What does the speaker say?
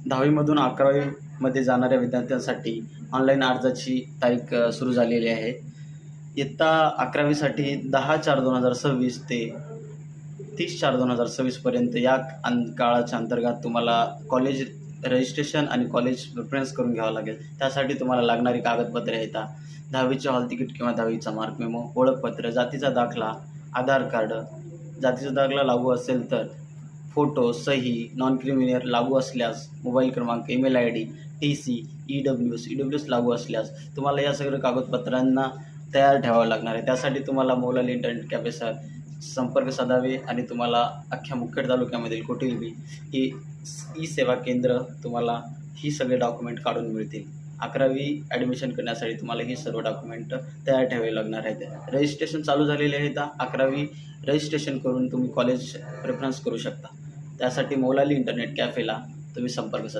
10वीमधून 11वीमध्ये जाणाऱ्या विद्यार्थ्यांसाठी ऑनलाईन अर्जाची तारीख सुरू झालेली आहे. इयत्ता 11वीसाठी 10/4/2026 ते 30/4/2026 या काळाच्या अंतर्गत तुम्हाला कॉलेज रजिस्ट्रेशन आणि कॉलेज प्रिफरन्स करून घ्यावं लागेल. त्यासाठी तुम्हाला लागणारी कागदपत्रे आहेत 10वीचे हॉल तिकीट किंवा 10वीचा मार्क मेमो, ओळखपत्र, जातीचा दाखला, आधार कार्ड, जातीचा दाखला लागू असेल तर फोटो, सही, नॉन क्रिमिनल लागू असल्यास मोबाईल क्रमांक, ईमेल ID, TC, EWS लागू असल्यास तुम्हाला या सगळ्या कागदपत्रांना तयार ठेवावं लागणार आहे. त्यासाठी तुम्हाला मौलाली इंटरनेट कॅफेचा संपर्क साधावे आणि तुम्हाला अख्ख्या मुखेड तालुक्यामधील कुठेही ही ई-सेवा केंद्र तुम्हाला ही सगळे डॉक्युमेंट काढून मिळतील. 11वी ॲडमिशन करण्यासाठी तुम्हाला ही सर्व डॉक्युमेंट तयार ठेवावे लागणार आहेत. रजिस्ट्रेशन चालू झालेले आहेत. 11वी रजिस्ट्रेशन करून तुम्ही कॉलेज प्रेफरन्स करू शकता. त्यासाठी मौलाली इंटरनेट कॅफेला तुम्ही संपर्क साधा.